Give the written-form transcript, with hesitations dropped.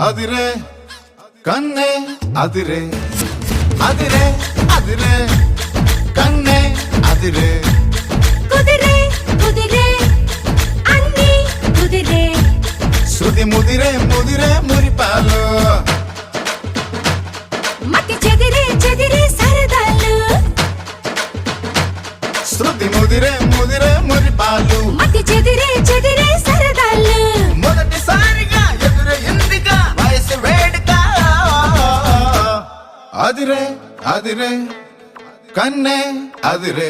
అదిరే కన్నే అదిరే అదిరే అదిరే కన్నే అదిరే కుదిరే కుదిరే అన్ని కుదిరే శృతి ముదిరే ముదిరే మురిపాలు మతి చెదిరే చెదిరే సరదాలు శృతి ముదిరే ముదిరే మురిపాలు మతి చెదిరే చెదిరే సరదాలు మొదటిసారిగా ఎదురయ్యిందిగా వయసు వేడుక అదిరే అదిరే కన్నే అదిరే